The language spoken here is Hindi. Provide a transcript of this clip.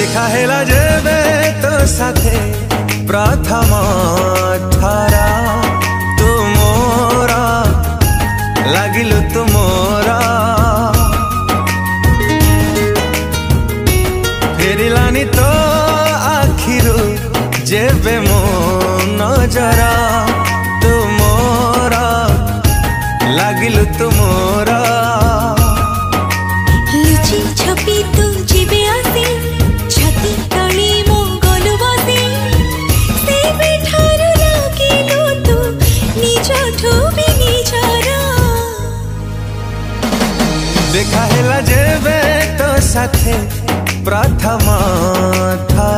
देखा हेला जेबे तो साथे प्रथम थारा तू मोरा लागिलु तू मोरा फेरिलानी तो आखिरु जेबे मो नजरा तू मोरा लागिलु तू मोरा लुचि छपी तू जीवे आसी छाती तली मो गलु बसी से बेठारु लागिलु तू निजठु भी निजरा देखा हेला जेबे तो साथे प्रथम था।